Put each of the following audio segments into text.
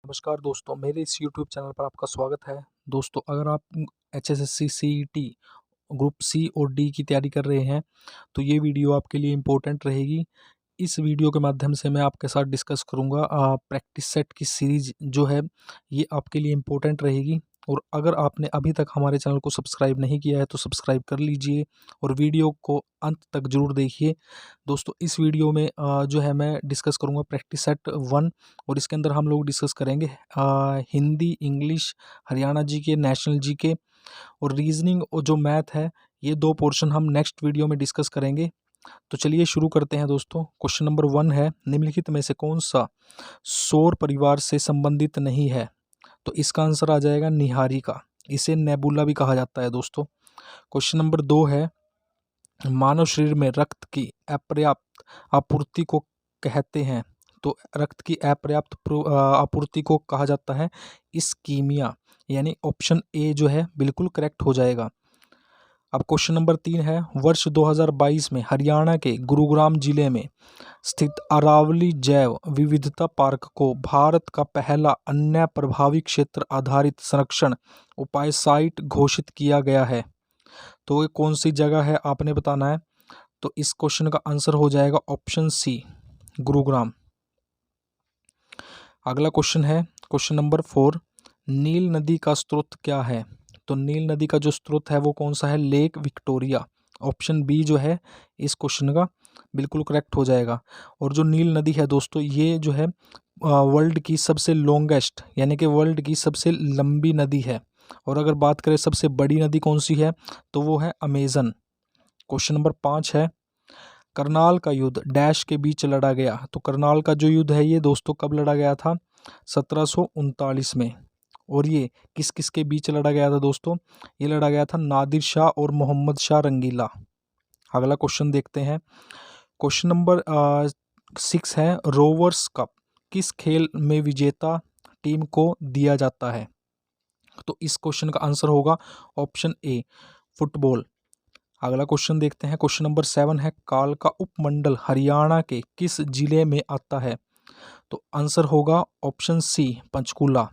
नमस्कार दोस्तों, मेरे इस यूट्यूब चैनल पर आपका स्वागत है। दोस्तों, अगर आप एचएसएससी सीईटी ग्रुप सी और डी की तैयारी कर रहे हैं तो ये वीडियो आपके लिए इम्पोर्टेंट रहेगी। इस वीडियो के माध्यम से मैं आपके साथ डिस्कस करूँगा प्रैक्टिस सेट की सीरीज जो है ये आपके लिए इम्पोर्टेंट रहेगी। और अगर आपने अभी तक हमारे चैनल को सब्सक्राइब नहीं किया है तो सब्सक्राइब कर लीजिए और वीडियो को अंत तक ज़रूर देखिए। दोस्तों, इस वीडियो में जो है मैं डिस्कस करूँगा प्रैक्टिस सेट 1 और इसके अंदर हम लोग डिस्कस करेंगे Hindi, English, Haryana GK, national GK और रीजनिंग और जो मैथ है, ये 2 पोर्शन हम नेक्स्ट वीडियो में डिस्कस करेंगे। तो चलिए शुरू करते हैं दोस्तों। क्वेश्चन नंबर 1 है, निम्नलिखित में से कौन सा सौर परिवार से संबंधित नहीं है? तो इसका आंसर आ जाएगा निहारिका। इसे नेबुला भी कहा जाता है दोस्तों। क्वेश्चन नंबर 2 है, मानव शरीर में रक्त की अपर्याप्त आपूर्ति को कहते हैं। तो रक्त की अपर्याप्त आपूर्ति को कहा जाता है इस्कीमिया, यानी ऑप्शन ए जो है बिल्कुल करेक्ट हो जाएगा। अब क्वेश्चन नंबर 3 है, वर्ष 2022 में हरियाणा के गुरुग्राम जिले में स्थित अरावली जैव विविधता पार्क को भारत का पहला अन्य प्रभावी क्षेत्र आधारित संरक्षण उपाय साइट घोषित किया गया है। तो ये कौन सी जगह है आपने बताना है। तो इस क्वेश्चन का आंसर हो जाएगा ऑप्शन सी, गुरुग्राम। अगला क्वेश्चन है क्वेश्चन नंबर 4, नील नदी का स्रोत क्या है? तो नील नदी का जो स्रोत है वो कौन सा है? Lake Victoria. ऑप्शन बी जो है इस क्वेश्चन का बिल्कुल करेक्ट हो जाएगा। और जो नील नदी है दोस्तों, ये जो है वर्ल्ड की सबसे लॉन्गेस्ट यानी कि वर्ल्ड की सबसे लंबी नदी है। और अगर बात करें सबसे बड़ी नदी कौन सी है तो वो है अमेजन। क्वेश्चन नंबर 5 है, करनाल का युद्ध डैश के बीच लड़ा गया। तो करनाल का जो युद्ध है ये दोस्तों कब लड़ा गया था? 1739 में। और ये किस किस के बीच लड़ा गया था दोस्तों? ये लड़ा गया था नादिर शाह और मोहम्मद शाह रंगीला। अगला क्वेश्चन देखते हैं। क्वेश्चन नंबर 6 है, रोवर्स कप किस खेल में विजेता टीम को दिया जाता है? तो इस क्वेश्चन का आंसर होगा ऑप्शन ए, फुटबॉल। अगला क्वेश्चन देखते हैं। क्वेश्चन नंबर 7 है, कालका उपमंडल हरियाणा के किस जिले में आता है? तो आंसर होगा ऑप्शन सी, पंचकूला।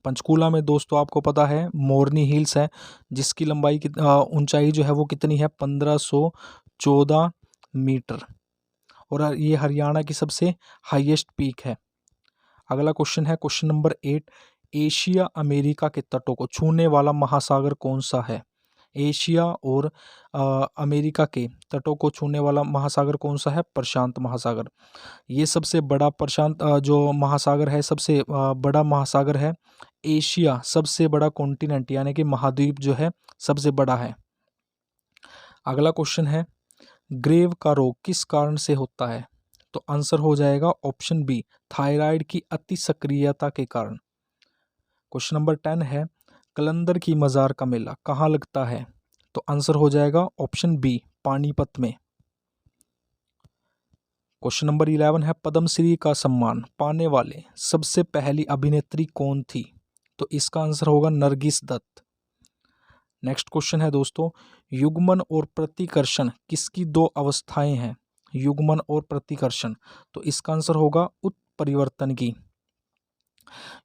पंचकूला में दोस्तों आपको पता है मोरनी हिल्स है, जिसकी लंबाई की ऊंचाई जो है वो कितनी है? 1514 मीटर। और ये हरियाणा की सबसे हाईएस्ट पीक है। अगला क्वेश्चन है क्वेश्चन नंबर 8, एशिया अमेरिका के तटों को छूने वाला महासागर कौन सा है? एशिया और अमेरिका के तटों को छूने वाला महासागर कौन सा है? प्रशांत महासागर। ये सबसे बड़ा प्रशांत जो महासागर है, सबसे बड़ा महासागर है। एशिया सबसे बड़ा कॉन्टिनेंट यानी कि महाद्वीप जो है सबसे बड़ा है। अगला क्वेश्चन है, ग्रेव का रोग किस कारण से होता है? तो आंसर हो जाएगा ऑप्शन बी, थायराइड की अति सक्रियता के कारण। क्वेश्चन नंबर 10 है, कलंदर की मज़ार का मेला कहाँ लगता है? तो आंसर हो जाएगा ऑप्शन बी, पानीपत में। क्वेश्चन नंबर 11 है, पद्मश्री का सम्मान पाने वाले सबसे पहली अभिनेत्री कौन थी? तो इसका आंसर होगा नरगिस दत्त। नेक्स्ट क्वेश्चन है दोस्तों, युग्मन और प्रतिकर्षण किसकी 2 अवस्थाएं हैं? युग्मन और प्रतिकर्षण, तो इसका आंसर होगा उत्परिवर्तन की।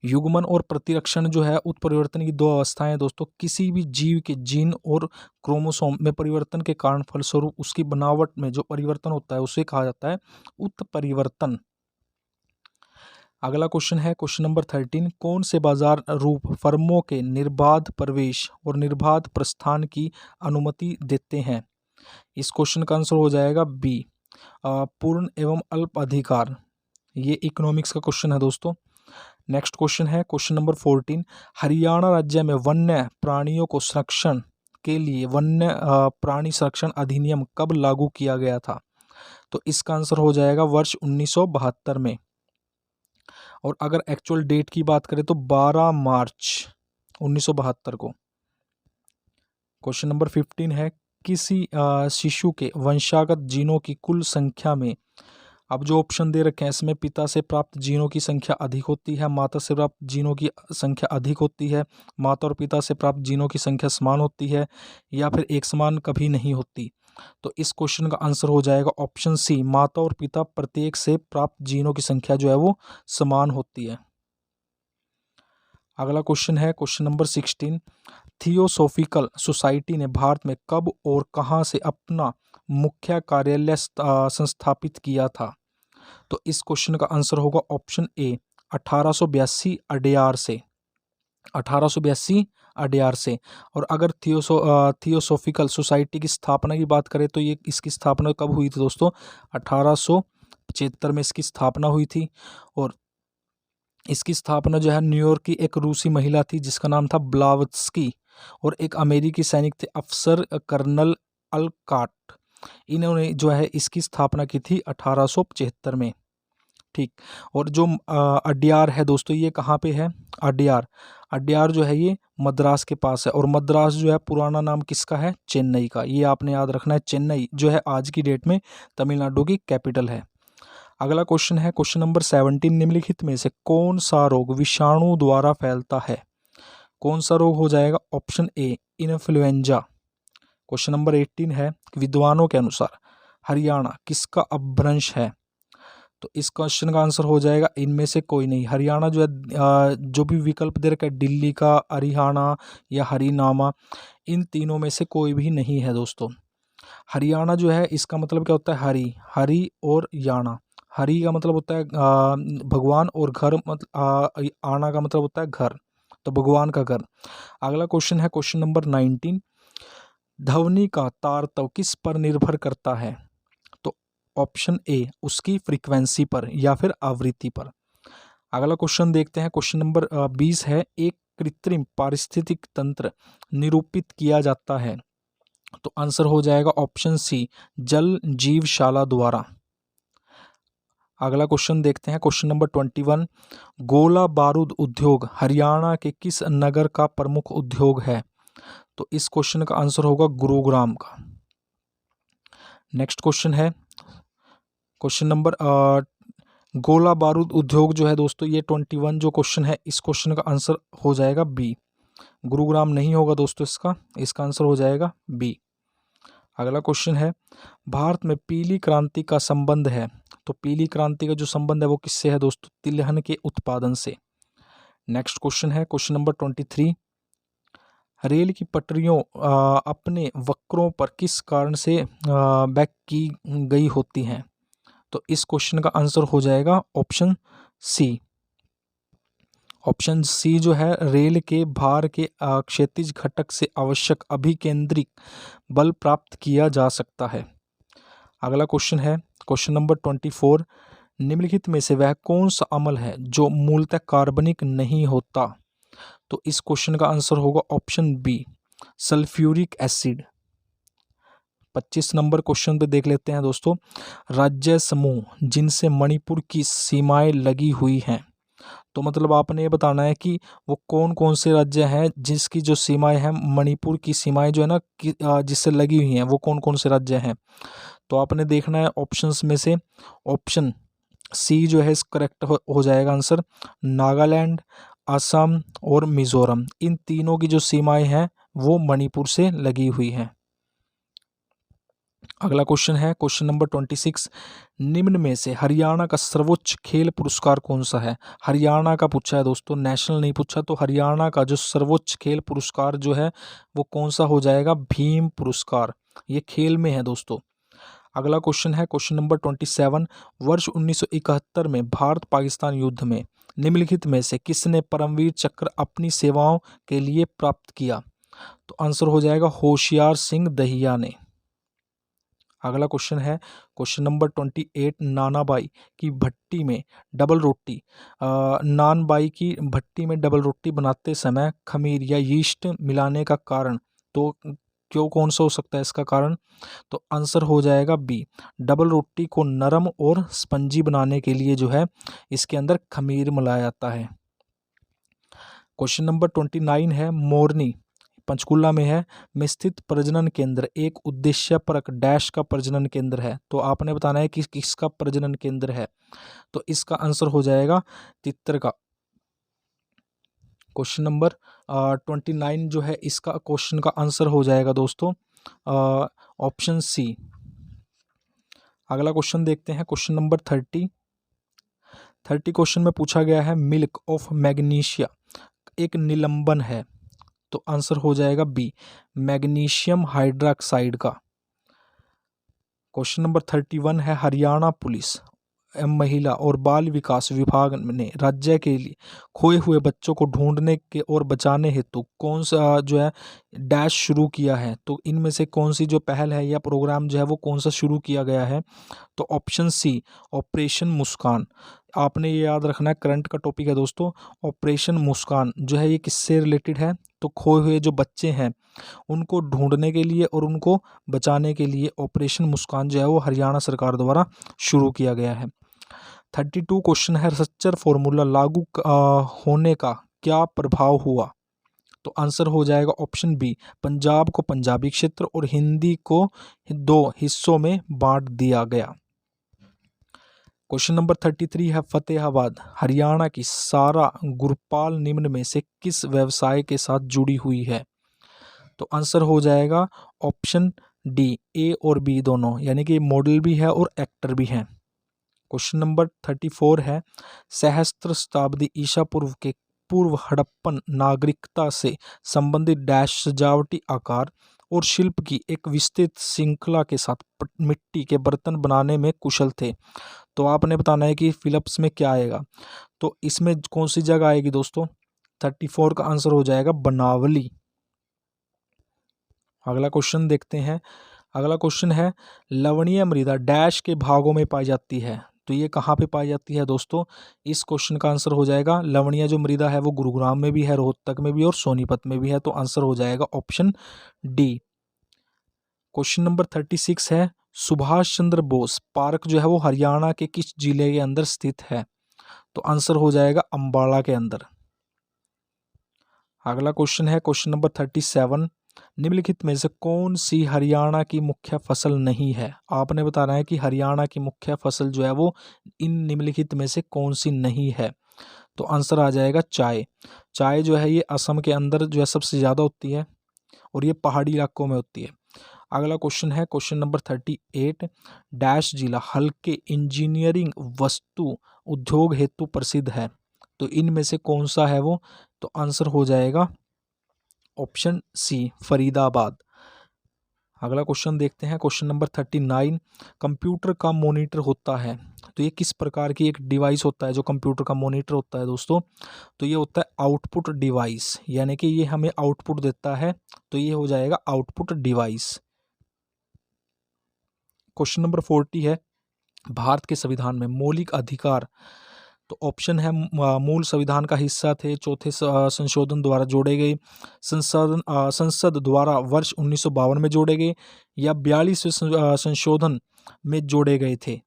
युग्मन और प्रतिरक्षण जो है उत्परिवर्तन की 2 अवस्थाएं हैं दोस्तों। किसी भी जीव के जीन और क्रोमोसोम में परिवर्तन के कारण फलस्वरूप उसकी बनावट में जो परिवर्तन होता है उसे कहा जाता है उत्परिवर्तन। अगला क्वेश्चन है क्वेश्चन नंबर 13, कौन से बाजार रूप फर्मों के निर्बाध प्रवेश और निर्बाध प्रस्थान की अनुमति देते हैं? इस क्वेश्चन का आंसर हो जाएगा बी, पूर्ण एवं अल्प अधिकार। ये इकोनॉमिक्स का क्वेश्चन है दोस्तों। नेक्स्ट क्वेश्चन है क्वेश्चन नंबर 14, हरियाणा राज्य में वन्य प्राणियों को संरक्षण के लिए वन्य प्राणी संरक्षण अधिनियम कब लागू किया गया था? तो इसका आंसर हो जाएगा वर्ष 1972 में। और अगर एक्चुअल डेट की बात करें तो 12 मार्च 1972 को। क्वेश्चन नंबर 15 है, किसी शिशु के वंशागत जीनों की कुल संख्या में, अब जो ऑप्शन दे रखे हैं इसमें पिता से प्राप्त जीनों की संख्या अधिक होती है, माता से प्राप्त जीनों की संख्या अधिक होती है, माता और पिता से प्राप्त जीनों की संख्या समान होती है, या फिर एक समान कभी नहीं होती। तो इस क्वेश्चन का आंसर हो जाएगा ऑप्शन सी, माता और पिता प्रत्येक से प्राप्त जीनों की संख्या जो है वो समान होती है। अगला क्वेश्चन है क्वेश्चन नंबर 16, थियोसॉफिकल सोसाइटी ने भारत में कब और कहाँ से अपना मुख्य कार्यालय संस्थापित किया था? तो इस क्वेश्चन का आंसर होगा ऑप्शन ए 1882 अडयार से, 1882 अडयार से। और अगर थियोसॉफिकल सोसाइटी की स्थापना की बात करें तो ये इसकी स्थापना कब हुई थी दोस्तों? 1875 में इसकी स्थापना हुई थी। और इसकी स्थापना जो है न्यूयॉर्क की एक रूसी महिला थी जिसका नाम था ब्लावत्स्की, और एक अमेरिकी सैनिक थे अफसर कर्नल अलकाट। इन्होंने जो है इसकी स्थापना की थी 1875 में। ठीक। और जो अडयार है दोस्तों, ये कहाँ पे है? अडयार, अडयार जो है ये मद्रास के पास है। और मद्रास जो है पुराना नाम किसका है? चेन्नई का। ये आपने याद रखना है, चेन्नई जो है आज की डेट में तमिलनाडु की कैपिटल है। अगला क्वेश्चन है क्वेश्चन नंबर 17, निम्नलिखित में से कौन सा रोग विषाणु द्वारा फैलता है? कौन सा रोग हो जाएगा? Option A influenza. Question number 18 है, विद्वानों के अनुसार हरियाणा किसका अपभ्रंश है? तो इस क्वेश्चन का आंसर हो जाएगा इनमें से कोई नहीं। हरियाणा जो है जो भी विकल्प दे रखा है, दिल्ली का, हरियाणा या हरिनामा, इन तीनों में से कोई भी नहीं है दोस्तों। हरियाणा जो है इसका मतलब क्या होता है? हरि, हरि और याना। हरि का मतलब होता है भगवान, और घर मतलब आना का मतलब होता है घर, तो भगवान का घर। अगला क्वेश्चन है क्वेश्चन नंबर 19, ध्वनि का तारतम्य किस पर निर्भर करता है? तो ऑप्शन ए उसकी फ्रीक्वेंसी पर या फिर आवृत्ति पर। अगला क्वेश्चन देखते हैं क्वेश्चन नंबर 20 है, एक कृत्रिम पारिस्थितिक तंत्र निरूपित किया जाता है? तो आंसर हो जाएगा ऑप्शन सी जल जीवशाला द्वारा। अगला क्वेश्चन देखते हैं क्वेश्चन नंबर 21, गोला बारूद उद्योग हरियाणा के किस नगर का प्रमुख उद्योग है? तो इस क्वेश्चन का आंसर होगा गुरुग्राम का। नेक्स्ट क्वेश्चन है क्वेश्चन नंबर गोला बारूद उद्योग जो है दोस्तों, ये 21 जो क्वेश्चन है, इस क्वेश्चन का आंसर हो जाएगा बी। गुरुग्राम नहीं होगा दोस्तों, इसका आंसर हो जाएगा बी। अगला क्वेश्चन है, भारत में पीली क्रांति का संबंध है? तो पीली क्रांति का जो संबंध है वो किससे है दोस्तों? तिलहन के उत्पादन से। नेक्स्ट क्वेश्चन है क्वेश्चन नंबर 23, रेल की पटरियों अपने वक्रों पर किस कारण से बैक की गई होती हैं? तो इस क्वेश्चन का आंसर हो जाएगा ऑप्शन सी। ऑप्शन सी जो है, रेल के भार के क्षैतिज घटक से आवश्यक अभिकेंद्रित बल प्राप्त किया जा सकता है। अगला क्वेश्चन है क्वेश्चन नंबर 24, निम्नलिखित में से वह कौन सा अम्ल है जो मूलतः कार्बनिक नहीं होता? तो इस क्वेश्चन का आंसर होगा ऑप्शन बी सल्फ्यूरिक एसिड। 25 नंबर क्वेश्चन पे देख लेते हैं दोस्तों, राज्य समूह जिनसे मणिपुर की सीमाएं लगी हुई हैं? तो मतलब आपने ये बताना है कि वो कौन कौन से राज्य हैं जिसकी जो सीमाएं हैं, मणिपुर की सीमाएं जो है ना जिससे लगी हुई हैं, वो कौन कौन से राज्य हैं? तो आपने देखना है ऑप्शंस में से ऑप्शन सी जो है इस करेक्ट हो जाएगा आंसर। नागालैंड, असम और मिजोरम, इन तीनों की जो सीमाएं हैं वो मणिपुर से लगी हुई हैं। अगला क्वेश्चन है क्वेश्चन नंबर 26, निम्न में से हरियाणा का सर्वोच्च खेल पुरस्कार कौन सा है? हरियाणा का पूछा है दोस्तों, नेशनल नहीं पूछा। तो हरियाणा का जो सर्वोच्च खेल पुरस्कार जो है वो कौन सा हो जाएगा? भीम पुरस्कार। ये खेल में है दोस्तों। अगला क्वेश्चन है क्वेश्चन नंबर 27, वर्ष 1971 में भारत पाकिस्तान युद्ध में निम्नलिखित में से किसने परमवीर चक्र अपनी सेवाओं के लिए प्राप्त किया? तो आंसर हो जाएगा होशियार सिंह दहिया ने। अगला क्वेश्चन है क्वेश्चन नंबर 28, नानाबाई की भट्टी में डबल रोटी नानबाई की भट्टी में डबल रोटी बनाते समय खमीर या यीस्ट मिलाने का कारण? तो क्यों, कौन सा हो सकता है इसका कारण? तो आंसर हो जाएगा बी, डबल रोटी को नरम और स्पंजी बनाने के लिए जो है इसके अंदर खमीर मिलाया जाता है। क्वेश्चन नंबर 29 है, मोरनी पंचकुला में है में स्थित प्रजनन केंद्र एक उद्देश्यपरक डैश का प्रजनन केंद्र है? तो आपने बताना है कि किसका प्रजनन केंद्र है। तो इसका आंसर हो जाएगा तितर का। क्वेश्चन नंबर 29 जो है इसका क्वेश्चन का आंसर हो जाएगा दोस्तों ऑप्शन सी। अगला क्वेश्चन देखते हैं क्वेश्चन नंबर 30 क्वेश्चन में पूछा गया है, मिल्क ऑफ मैग्नीशिया एक निलंबन है? तो आंसर हो जाएगा बी, मैग्नीशियम हाइड्रोक्साइड का। क्वेश्चन नंबर 31 है, हरियाणा पुलिस महिला और बाल विकास विभाग ने राज्य के लिए खोए हुए बच्चों को ढूंढने के और बचाने हेतु कौन सा जो है डैश शुरू किया है? तो इनमें से कौन सी जो पहल है या प्रोग्राम जो है वो कौन सा शुरू किया गया है? तो ऑप्शन सी, ऑपरेशन मुस्कान। आपने ये याद रखना है, करंट का टॉपिक है दोस्तों। ऑपरेशन मुस्कान जो है ये किससे रिलेटेड है? तो खोए हुए जो बच्चे हैं उनको ढूंढने के लिए और उनको बचाने के लिए ऑपरेशन मुस्कान जो है वो हरियाणा सरकार द्वारा शुरू किया गया है। 32 क्वेश्चन है, रसचर फॉर्मूला लागू होने का क्या प्रभाव हुआ? तो आंसर हो जाएगा ऑप्शन बी, पंजाब को पंजाबी क्षेत्र और हिंदी को दो हिस्सों में बांट दिया गया। क्वेश्चन नंबर 33 है, फतेहाबाद हरियाणा की सारा गुरपाल निम्न में से किस व्यवसाय के साथ जुड़ी हुई है? तो आंसर हो जाएगा ऑप्शन डी, ए और बी दोनों, यानी कि मॉडल भी है और एक्टर भी हैं। क्वेश्चन नंबर 34 है, सहस्त्र शताब्दी ईसा पूर्व के पूर्व हड़प्पन नागरिकता से संबंधित डैश सजावटी आकार और शिल्प की एक विस्तृत श्रृंखला के साथ मिट्टी के बर्तन बनाने में कुशल थे। तो आपने बताना है कि फिलिप्स में क्या आएगा? तो इसमें कौन सी जगह आएगी दोस्तों? 34 का आंसर हो जाएगा बनावली। अगला क्वेश्चन देखते हैं। अगला क्वेश्चन है, लवणीय मृदा डैश के भागों में पाई जाती है? तो ये कहाँ पे पाई जाती है दोस्तों? इस क्वेश्चन का आंसर हो जाएगा, लवणीय जो मृदा है वो गुरुग्राम में भी है, रोहतक में भी और सोनीपत में भी है। तो आंसर हो जाएगा ऑप्शन डी। क्वेश्चन नंबर 36 है, सुभाष चंद्र बोस पार्क जो है वो हरियाणा के किस जिले के अंदर स्थित है? तो आंसर हो जाएगा अंबाला के अंदर। अगला क्वेश्चन है, क्वेश्चन नंबर 37, निम्नलिखित में से कौन सी हरियाणा की मुख्य फसल नहीं है? आपने बताना है कि हरियाणा की मुख्य फसल जो है वो इन निम्नलिखित में से कौन सी नहीं है? तो आंसर आ जाएगा चाय। चाय जो है ये असम के अंदर जो है सबसे ज़्यादा होती है और ये पहाड़ी इलाकों में होती है। अगला क्वेश्चन है, क्वेश्चन नंबर 38, डैश जिला हल्के इंजीनियरिंग वस्तु उद्योग हेतु प्रसिद्ध है? तो इनमें से कौन सा है वो? तो आंसर हो जाएगा ऑप्शन सी, फरीदाबाद। अगला क्वेश्चन देखते हैं, क्वेश्चन नंबर 39, कंप्यूटर का मॉनिटर होता है तो ये किस प्रकार की एक डिवाइस होता है जो कंप्यूटर का मॉनिटर होता है दोस्तों? तो ये होता है आउटपुट डिवाइस, यानी कि ये हमें आउटपुट देता है, तो ये हो जाएगा आउटपुट डिवाइस। क्वेश्चन नंबर 40 है, भारत के संविधान में मौलिक अधिकार, तो ऑप्शन है मूल संविधान का हिस्सा थे, चौथे संशोधन द्वारा जोड़े गए, संसद द्वारा वर्ष 1952 में जोड़े गए, या 42वें संशोधन में जोड़े गए थे?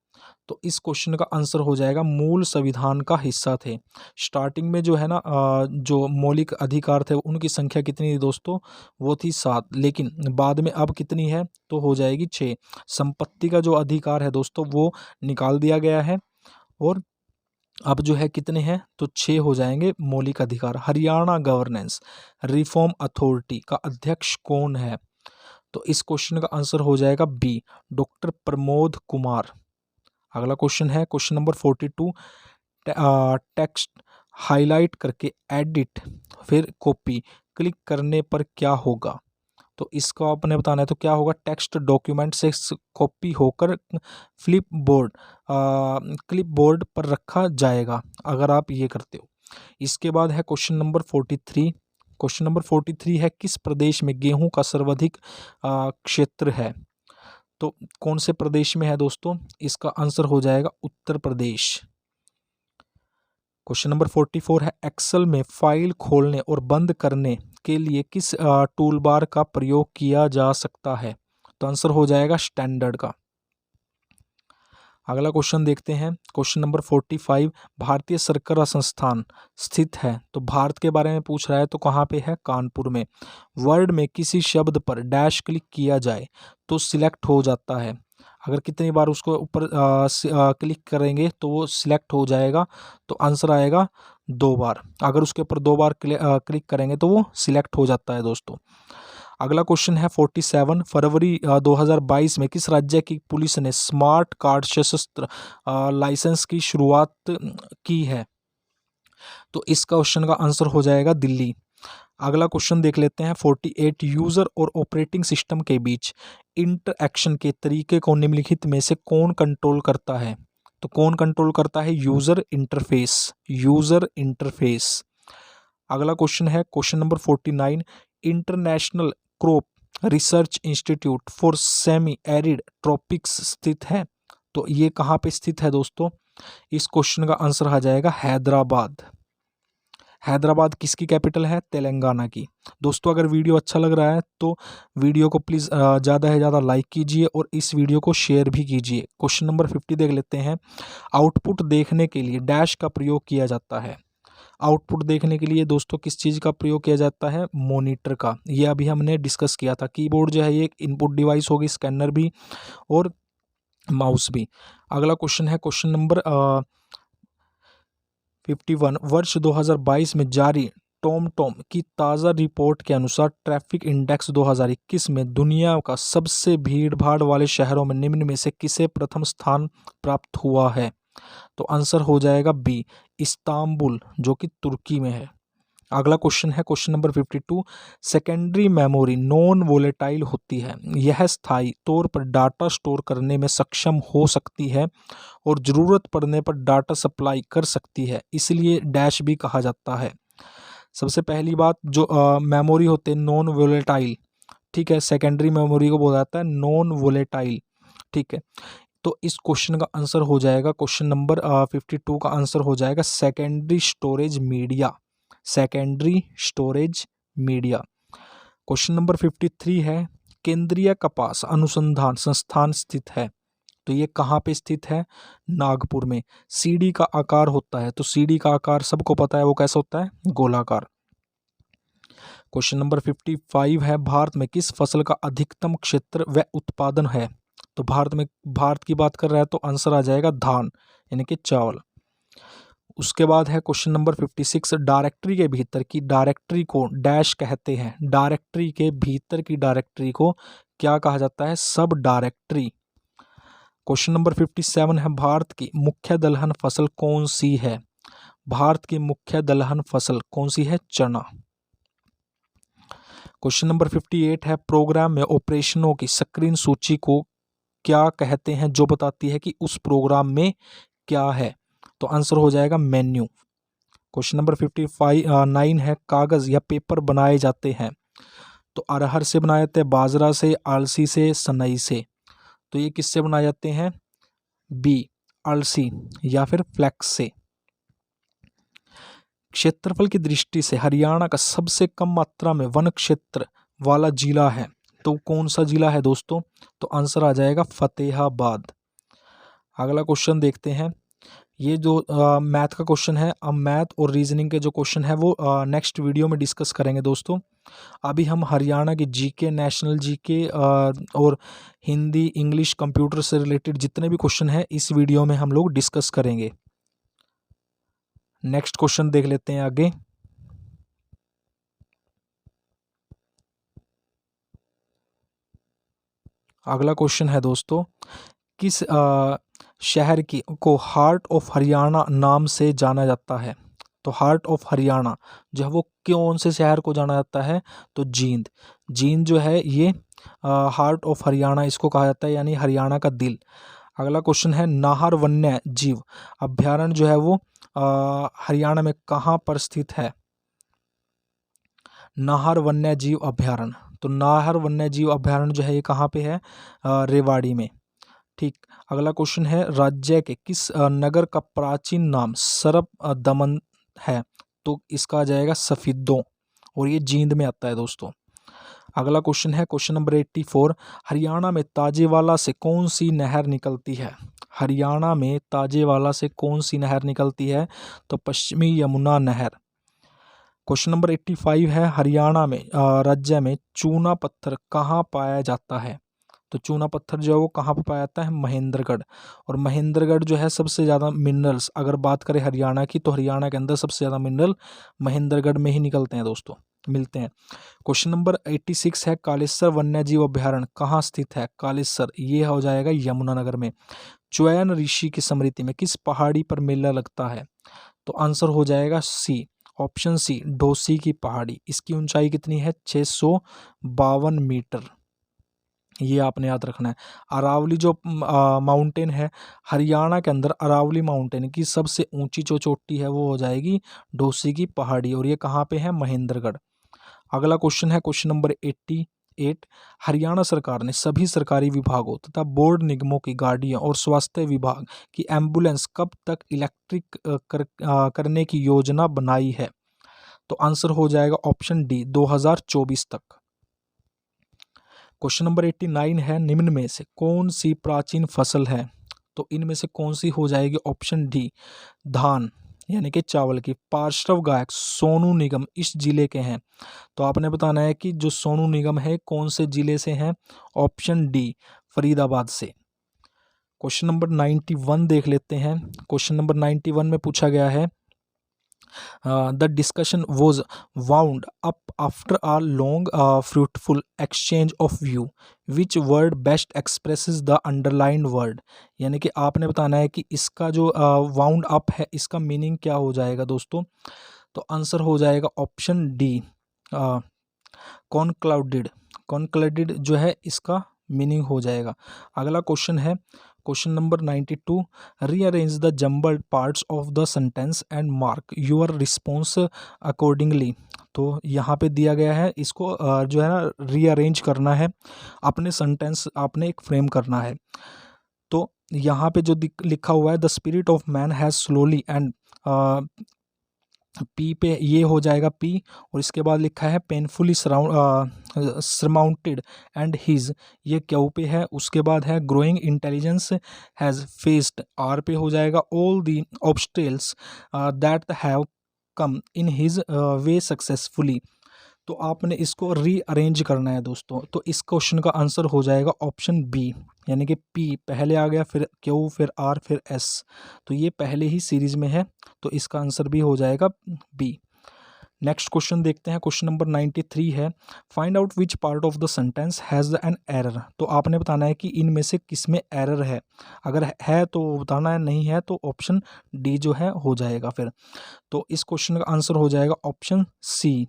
तो इस क्वेश्चन का आंसर हो जाएगा मूल संविधान का हिस्सा थे। स्टार्टिंग में जो है ना जो मौलिक अधिकार थे उनकी संख्या कितनी थी दोस्तों? वो थी 7, लेकिन बाद में अब कितनी है? तो हो जाएगी 6। संपत्ति का जो अधिकार है दोस्तों वो निकाल दिया गया है और अब जो है कितने हैं? तो 6 हो जाएंगे मौलिक अधिकार। हरियाणा गवर्नेंस रिफॉर्म अथॉरिटी का अध्यक्ष कौन है? तो इस क्वेश्चन का आंसर हो जाएगा बी, डॉक्टर प्रमोद कुमार। अगला क्वेश्चन है, क्वेश्चन नंबर 42, टेक्स्ट हाईलाइट करके एडिट फिर कॉपी क्लिक करने पर क्या होगा? तो इसको आपने बताना है, तो क्या होगा? टेक्स्ट डॉक्यूमेंट से कॉपी होकर क्लिपबोर्ड पर रखा जाएगा अगर आप ये करते हो। इसके बाद है क्वेश्चन नंबर 43। क्वेश्चन नंबर 43 है, किस प्रदेश में गेहूं का सर्वाधिक क्षेत्र है? तो कौन से प्रदेश में है दोस्तों? इसका आंसर हो जाएगा उत्तर प्रदेश। क्वेश्चन नंबर 44 है, एक्सेल में फाइल खोलने और बंद करने के लिए किस टूल बार का प्रयोग किया जा सकता है? तो आंसर हो जाएगा स्टैंडर्ड का। अगला क्वेश्चन देखते हैं, क्वेश्चन नंबर 45, भारतीय सरकार संस्थान स्थित है? तो भारत के बारे में पूछ रहा है, तो कहाँ पे है? कानपुर में। वर्ड में किसी शब्द पर डैश क्लिक किया जाए तो सिलेक्ट हो जाता है? अगर कितनी बार उसको ऊपर क्लिक करेंगे तो वो सिलेक्ट हो जाएगा? तो आंसर आएगा 2 बार। अगर उसके ऊपर 2 बार क्लिक करेंगे तो वो सिलेक्ट हो जाता है दोस्तों। अगला क्वेश्चन है 47, फरवरी 2022 में किस राज्य की पुलिस ने स्मार्ट कार्ड सशस्त्र लाइसेंस की शुरुआत की है? तो इस क्वेश्चन का आंसर हो जाएगा दिल्ली। अगला क्वेश्चन देख लेते हैं। 48 यूजर और ऑपरेटिंग सिस्टम के बीच इंटरएक्शन के तरीके को निम्नलिखित में से कौन कंट्रोल करता है? तो कौन कंट्रोल करता है? User interface, user interface. अगला क्वेश्चन है question number 49। International crop research institute for semi arid tropics स्थित है। तो ये कहाँ पे स्थित है दोस्तों? इस क्वेश्चन का आंसर आ जाएगा हैदराबाद। हैदराबाद किसकी कैपिटल है? तेलंगाना की। दोस्तों अगर वीडियो अच्छा लग रहा है तो वीडियो को प्लीज़ ज़्यादा से ज़्यादा लाइक कीजिए और इस वीडियो को शेयर भी कीजिए। क्वेश्चन नंबर 50 देख लेते हैं। आउटपुट देखने के लिए डैश का प्रयोग किया जाता है। आउटपुट देखने के लिए दोस्तों किस चीज़ का प्रयोग किया जाता है? मॉनिटर का। ये अभी हमने डिस्कस किया था। कीबोर्ड जो है ये एक इनपुट डिवाइस होगी, स्कैनर भी और माउस भी। अगला क्वेश्चन है क्वेश्चन नंबर 51। वर्ष 2022 में जारी टॉम की ताज़ा रिपोर्ट के अनुसार ट्रैफिक इंडेक्स 2021 में दुनिया का सबसे भीड़ भाड़ वाले शहरों में निम्न में से किसे प्रथम स्थान प्राप्त हुआ है? तो आंसर हो जाएगा बी, इस्तांबुल, जो कि तुर्की में है। अगला क्वेश्चन है question number 52। Secondary memory non volatile होती है। यह स्थायी तौर पर डाटा स्टोर करने में सक्षम हो सकती है और ज़रूरत पड़ने पर डाटा सप्लाई कर सकती है, इसलिए डैश भी कहा जाता है। सबसे पहली बात, जो मेमोरी होते हैं नॉन वोलेटाइल, ठीक है, सेकेंडरी मेमोरी को बोला जाता है नॉन वोलेटाइल, ठीक है। तो इस क्वेश्चन का आंसर हो जाएगा क्वेश्चन नंबर 52 का आंसर हो जाएगा secondary storage media, secondary storage media. Question number 53 है। केंद्रीय कपास अनुसंधान संस्थान स्थित है। तो ये कहाँ पे स्थित है? नागपुर में। सीडी का आकार होता है, तो सीडी का आकार सबको पता है वो कैसा होता है? गोलाकार। क्वेश्चन नंबर 55 है। भारत में किस फसल का अधिकतम क्षेत्र व उत्पादन है? तो भारत की बात कर रहा है तो आंसर आ जाएगा धान, यानी कि चावल। उसके बाद है क्वेश्चन नंबर 56। डायरेक्टरी के भीतर की डायरेक्टरी को डैश कहते हैं। डायरेक्टरी के भीतर की डायरेक्टरी को क्या कहा जाता है? सब डायरेक्टरी। क्वेश्चन नंबर 57 है। भारत की मुख्य दलहन फसल कौन सी है? भारत की मुख्य दलहन फसल कौन सी है? चना। क्वेश्चन नंबर 58 है। प्रोग्राम में ऑपरेशनों की स्क्रीन सूची को क्या कहते हैं जो बताती है कि उस प्रोग्राम में क्या है? तो आंसर हो जाएगा मेन्यू। क्वेश्चन नंबर 59 है। कागज़ या पेपर बनाए जाते हैं। तो अरहर से बनाए जाते हैं, बाजरा से, अलसी से, सनई से। तो ये किससे बनाए जाते हैं? बी, अलसी या फिर फ्लैक्स से। क्षेत्रफल की दृष्टि से हरियाणा का सबसे कम मात्रा में वन क्षेत्र वाला जिला है। तो कौन सा जिला है दोस्तों? तो आंसर आ जाएगा फतेहाबाद। अगला क्वेश्चन देखते हैं। ये जो मैथ का क्वेश्चन है, अब मैथ और रीजनिंग के जो क्वेश्चन है वो नेक्स्ट वीडियो में डिस्कस करेंगे दोस्तों। अभी हम हरियाणा की जीके, नेशनल जीके और हिंदी, इंग्लिश, कंप्यूटर से रिलेटेड जितने भी क्वेश्चन हैं इस वीडियो में हम लोग डिस्कस करेंगे। नेक्स्ट क्वेश्चन देख लेते हैं आगे। अगला क्वेश्चन है दोस्तों, किस शहर को हार्ट ऑफ हरियाणा नाम से जाना जाता है? तो हार्ट ऑफ हरियाणा जो है वो कौन से शहर को जाना जाता है? तो जींद। जींद जो है ये हार्ट ऑफ हरियाणा इसको कहा जाता है, यानी हरियाणा का दिल। अगला क्वेश्चन है। नाहर वन्य जीव अभ्यारण्य जो है वो हरियाणा में कहाँ पर स्थित है? नाहर वन्य जीव अभ्यारण्य। तो नाहर वन्य जीव अभ्यारण्य जो है ये कहाँ पे है? रेवाड़ी में। ठीक। अगला क्वेश्चन है। राज्य के किस नगर का प्राचीन नाम सरप दमन है? तो इसका आ जाएगा सफिद्दो, और ये जींद में आता है दोस्तों। अगला क्वेश्चन है क्वेश्चन नंबर 84। हरियाणा में ताजेवाला से कौन सी नहर निकलती है? हरियाणा में ताजेवाला से कौन सी नहर निकलती है? तो पश्चिमी यमुना नहर। क्वेश्चन नंबर 85 है। हरियाणा में राज्य में चूना पत्थर कहाँ पाया जाता है? तो चूना पत्थर जो है वो कहाँ पर पाया जाता है? महेंद्रगढ़। और महेंद्रगढ़ जो है सबसे ज़्यादा मिनरल्स, अगर बात करें हरियाणा की, तो हरियाणा के अंदर सबसे ज़्यादा मिनरल महेंद्रगढ़ में ही निकलते हैं दोस्तों, मिलते हैं। क्वेश्चन नंबर 86 है। कालेसर वन्यजीव अभ्यारण्य कहाँ स्थित है? कालेसर ये हो जाएगा यमुनानगर में। च्वयन ऋषि की स्मृति में किस पहाड़ी पर मेला लगता है? तो आंसर हो जाएगा सी, ऑप्शन सी, डोसी की पहाड़ी। इसकी ऊंचाई कितनी है? 652 मीटर। ये आपने याद रखना है। अरावली जो माउंटेन है, हरियाणा के अंदर अरावली माउंटेन की सबसे ऊंची जो चोटी है वो हो जाएगी डोसी की पहाड़ी, और ये कहाँ पे है? महेंद्रगढ़। अगला क्वेश्चन है क्वेश्चन नंबर 88। हरियाणा सरकार ने सभी सरकारी विभागों तथा बोर्ड निगमों की गाड़ियां और स्वास्थ्य विभाग की एम्बुलेंस कब तक इलेक्ट्रिक करने की योजना बनाई है? तो आंसर हो जाएगा ऑप्शन डी, 2024 तक। क्वेश्चन नंबर 89 है, निम्न में से कौन सी प्राचीन फसल है? तो इनमें से कौन सी हो जाएगी? ऑप्शन डी, धान यानी कि चावल की। पार्श्व गायक सोनू निगम इस जिले के हैं। तो आपने बताना है कि जो सोनू निगम है कौन से जिले से हैं? ऑप्शन डी, फरीदाबाद से। क्वेश्चन नंबर 91 देख लेते हैं। क्वेश्चन नंबर 91 में पूछा गया है, the discussion was wound up after a long fruitful exchange of view. Which word best expresses the underlined word? यानी कि आपने बताना है कि इसका जो wound up है इसका मीनिंग क्या हो जाएगा दोस्तों? तो आंसर हो जाएगा ऑप्शन डी, कॉनक्लाउडेड। कॉनक्लाउडेड जो है इसका मीनिंग हो जाएगा। अगला क्वेश्चन है question number 92। Rearrange the jumbled parts of the sentence and mark your response accordingly. तो यहाँ पे दिया गया है, इसको जो है ना रीअरेंज करना है, अपने सेंटेंस आपने एक फ्रेम करना है। तो यहाँ पे जो लिखा हुआ है, the spirit of man has slowly and P पे ये हो जाएगा पी, और इसके बाद लिखा है पेनफुली सरमाउंटेड एंड हिज, ये क्यू पे है। उसके बाद है growing intelligence has faced, R पे हो जाएगा all the obstacles that have come in his way successfully. तो आपने इसको रीअरेंज करना है दोस्तों। तो इस क्वेश्चन का आंसर हो जाएगा ऑप्शन बी, यानी कि पी पहले आ गया, फिर क्यू, फिर आर, फिर एस। तो ये पहले ही सीरीज में है, तो इसका आंसर भी हो जाएगा बी। नेक्स्ट क्वेश्चन देखते हैं। क्वेश्चन नंबर 93 है, find out which part of the sentence has an error. तो आपने बताना है कि इनमें से किस में एरर है। अगर है तो बताना है, नहीं है तो ऑप्शन डी जो है हो जाएगा फिर। तो इस क्वेश्चन का आंसर हो जाएगा ऑप्शन सी।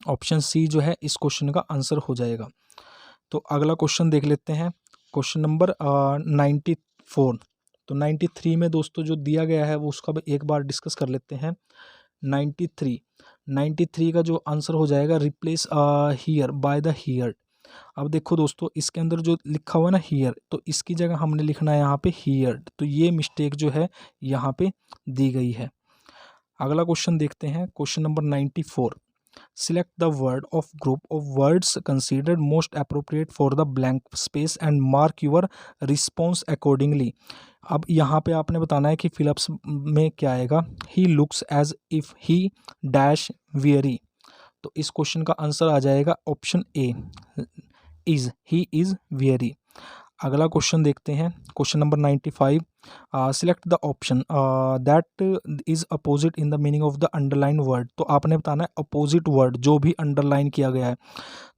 ऑप्शन सी जो है इस क्वेश्चन का आंसर हो जाएगा। तो अगला क्वेश्चन देख लेते हैं। Question number 94। तो 93 में दोस्तों जो दिया गया है वो उसका भी एक बार डिस्कस कर लेते हैं। 93 का जो आंसर हो जाएगा, replace here by the here. अब देखो दोस्तों, इसके अंदर जो लिखा हुआ है ना हियर, तो इसकी जगह हमने लिखना है यहाँ पे हियर। तो ये मिस्टेक जो है यहाँ पे दी गई है। अगला क्वेश्चन देखते हैं। Question number 94। Select the word of group of words considered most appropriate for the blank space and mark your response accordingly. अब यहाँ पे आपने बताना है कि फिलअप्स में क्या आएगा। He looks as if he dash weary। तो इस क्वेश्चन का आंसर आ जाएगा option A, is, he is weary। अगला क्वेश्चन देखते हैं। Question number 95। Select the option that is opposite in the meaning of the underline word. तो आपने बताना है अपोजिट वर्ड जो भी अंडरलाइन किया गया है।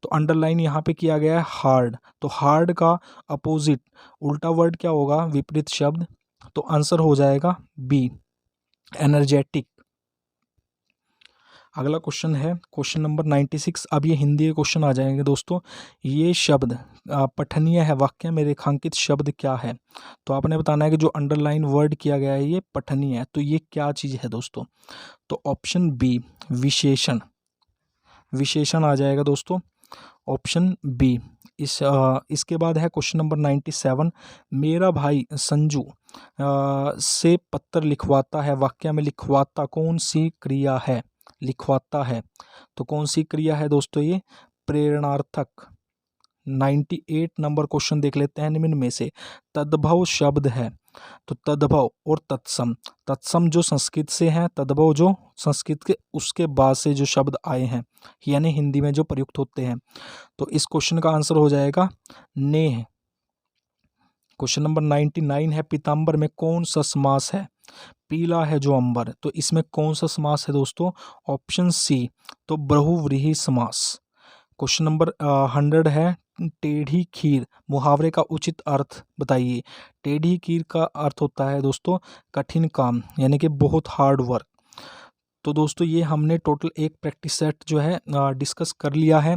तो अंडरलाइन यहाँ पे किया गया है हार्ड, तो हार्ड का अपोजिट उल्टा वर्ड क्या होगा? विपरीत शब्द। तो आंसर हो जाएगा बी, एनर्जेटिक। अगला क्वेश्चन है क्वेश्चन नंबर 96। अब ये हिंदी के क्वेश्चन आ जाएंगे दोस्तों। ये शब्द पठनीय है, वाक्य में रेखांकित शब्द क्या है? तो आपने बताना है कि जो अंडरलाइन वर्ड किया गया है ये पठनीय है, तो ये क्या चीज़ है दोस्तों? तो ऑप्शन बी, विशेषण। विशेषण आ जाएगा दोस्तों, ऑप्शन बी। इसके बाद है क्वेश्चन नंबर 97। मेरा भाई संजू से पत्र लिखवाता है, वाक्य में लिखवाता कौन सी क्रिया है? लिखवाता है, तो कौन सी क्रिया है दोस्तों? ये प्रेरणार्थक। 98 नंबर क्वेश्चन देख लेते हैं। निम्न में से तद्भव शब्द है। तो तद्भव और तत्सम, तत्सम जो संस्कृत से है, तद्भव जो संस्कृत के उसके बाद से जो शब्द आए हैं, यानी हिंदी में जो प्रयुक्त होते हैं। तो इस क्वेश्चन का आंसर हो जाएगा नेह। क्वेश्चन नंबर 99 है, पीताम्बर में कौन सा समास है? पीला है जो अंबर, तो इसमें कौन सा समास है दोस्तों? ऑप्शन सी, तो बहुव्रीहि समास। क्वेश्चन नंबर 100 है, टेढ़ी खीर मुहावरे का उचित अर्थ बताइए। टेढ़ी खीर का अर्थ होता है दोस्तों कठिन काम, यानी कि बहुत हार्ड वर्क। तो दोस्तों ये हमने टोटल एक प्रैक्टिस सेट जो है डिस्कस कर लिया है।